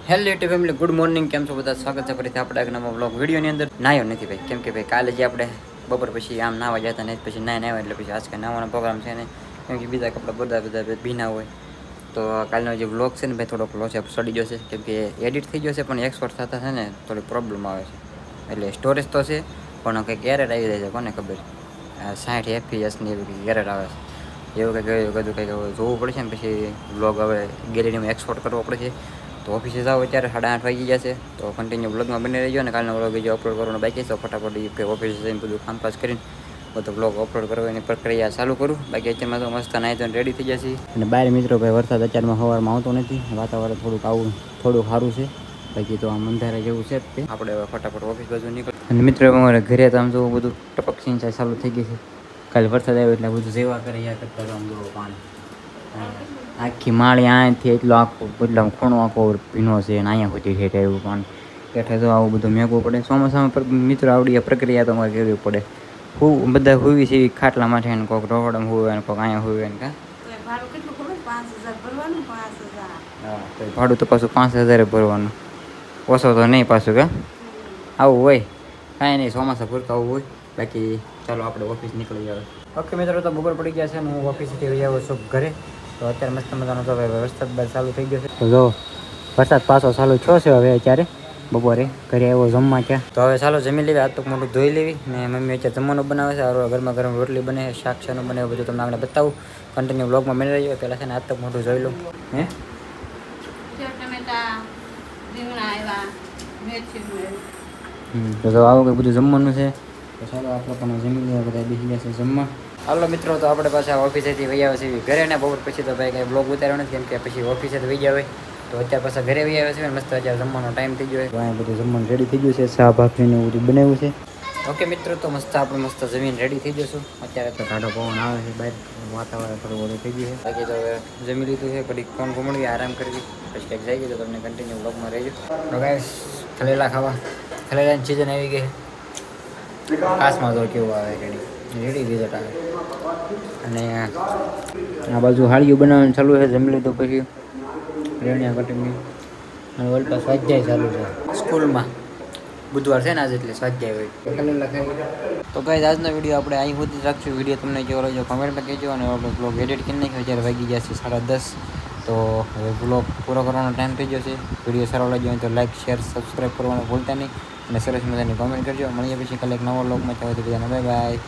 Hello YouTube family, good morning. કેમ છો બધા? સ્વાગત છે ફરીથી આપણે એક નવા બ્લોગ વિડીયોની અંદર. નાયો નથી ભાઈ, કેમ કે ભાઈ કાલે જે આપણે બપોર પછી આમ નાવા જતા ને પછી નાવા એટલે પછી આજ કાંઈ નાવાનો પ્રોગ્રામ છે ને, કેમ કે બીજા કપડાં બધા ભીના હોય. તો કાલનો જે બ્લોગ છે ને ભાઈ થોડોક લોચે સડી જશે, કેમ કે એડિટ થઈ જશે પણ એક્સપોર્ટ થતા છે ને થોડી પ્રોબ્લેમ આવે છે. એટલે સ્ટોરેજ તો છે પણ કંઈક એરર આવી જાય છે, કોને ખબર. 60 FPS ની એવી એરર આવે છે. એવું કંઈક બધું કંઈક જોવું પડશે ને પછી બ્લોગ હવે ગેલેરીમાં એક્સપોર્ટ કરવો પડશે. તો ઓફિસે જાઓ અત્યારે 8:30 વાગી જશે. તો કન્ટિન્યુ બ્લોગમાં બની રહેજો અને કાલનો બ્લોગ બીજો અપલોડ કરવાનો બાકી છે. તો ફટાફટ ઓફિસે જઈને બધું કામકાજ કરીને બધો બ્લોગ અપલોડ કરવાની પ્રક્રિયા ચાલુ કરું. બાકી અત્યારમાં તો મસ્ત નાઈ ધોઈને રેડી થઈ જશે. અને બહાર મિત્રો ભાઈ વરસાદ અત્યારમાં સવારમાં આવતો નથી, વાતાવરણ થોડુંક સારું છે. બાકી તો આમ અંધારા જેવું છે જ તે. આપણે હવે ફટાફટ ઓફિસ બાજુ નીકળ. અને મિત્રો અમારે ઘરે તો આમ જો બધું ટપક સિંચાઈ ચાલુ થઈ ગઈ છે. કાલે વરસાદ આવ્યો એટલે બધું સેવા કરે યા કરતા આમ જો પાણી આખી માળી અહીંયાથી એટલો આખો બદલામ ખૂણો આખો ભીનો છે અને અહીંયા સુધી હેઠે એવું પાણી હેઠે તો આવું બધું મેકવું પડે. ચોમાસામાં મિત્રો આવડી પ્રક્રિયા તો અમારે કરવી પડે. બધા હુવી છે ખાટલા માટે ને કોઈક રોકડમ હુવે ને કોઈક અહીંયા હુવે ને હા તો ભાડું તો પાછું 5,000 ભરવાનું. ઓછો તો નહીં પાછું કે આવું હોય કાંઈ નહીં, ચોમાસા પૂરતું આવું હોય. બાકી ચાલો આપણે ઓફિસ નીકળી આવે. ઓકે મિત્રો, તો બપોર પડી ગયા છે ને હું ઓફિસથી આવી આવ્યો છું ઘરે. તો અત્યારે મસ્ત મજાનો તો વરસાદ બાદ ચાલુ થઈ ગયો છે. તો જો વરસાદ પાછો ચાલુ થયો છે હવે અત્યારે બપોરે ઘરે આવ્યો જમવા ત્યાં. તો હવે ચાલો જમી લેવી, હાથ પગ મોટું ધોઈ લેવી. ને મમ્મી અત્યારે જમવાનું બનાવે છે, ગરમા ગરમ રોટલી બને, શાક શાનું બને, બધું તમને આપણે બતાવું. કન્ટિન્યુ બ્લોગમાં બની રહ્યો. પહેલાં છે ને હાથ પગ મોટું જોઈ લઉં. તો આવું કંઈ બધું જમવાનું છે. તો ચાલો આપણે પણ જમી લેવા, બધા બેસી ગયા છે જમવા. હાલો મિત્રો, તો આપણે પાછા ઓફિસેથી વહી આવે છે ઘરે ને. બપોર પછી તો ભાઈ કંઈ બ્લોગ ઉતાર્યો નથી, કેમ કે પછી ઓફિસે વહી ગયા હોય. તો અત્યારે પાછા ઘરે વહી આવે છે. મસ્ત અત્યારે જમવાનો ટાઈમ થઈ ગયો હોય. અહીંયા બધું જમવાનું રેડી થઈ ગયું છે, ચા ભાખરીને બધું બનાવ્યું છે. ઓકે મિત્રો, તો આપણે મસ્ત જમીન રેડી થઈ જશું. અત્યારે તો ટાઢો પવન આવે છે બહાર, વાતાવરણ થોડું બધું થઈ ગયું છે. બાકી તો હવે જમી લીધું છે, પછી ફોન ઘૂમડી આરામ કરવી, પછી કંઈક જઈ ગયું તો તમને કન્ટિન્યુ બ્લોગમાં રહેજો. તો ગાઈસ ખલેલા ખાવા, ખલેલાની સિઝન આવી ગઈ. કાસમાં તો કેવું આવે રેડી રિઝલ્ટ આવે. અને આ બાજુ હાળીઓ બનાવવાનું ચાલુ છે. જમી લીધું પછી રેણિયા કટિંગ અને ઓલપા સ્વાધ્યાય ચાલુ છે સ્કૂલમાં. બુધવાર છે ને આજે એટલે સ્વાધ્યાય હોય. તો ગાઈસ આજનો વિડીયો આપણે અહીં સુધી રાખશું. વિડીયો તમને કેવો રહ્યો કમેન્ટમાં કહેજો. અને આપણે બ્લોગ એડિટ કરી નાખ્યો, જ્યારે વાગી ગયા છે 10:30. તો હવે બ્લોગ પૂરો કરવાનો ટાઈમ થઈ જશે. વિડીયો સારો લાગ્યો હોય તો લાઈક, શેર, સબસ્ક્રાઈબ કરવાનું ભૂલતા નહીં. અને સરસ મજાની કોમેન્ટ કરજો. મળીએ પછી કાલે એક નવો બ્લોગમાં. ચાલો તો બધાને બાય બાય.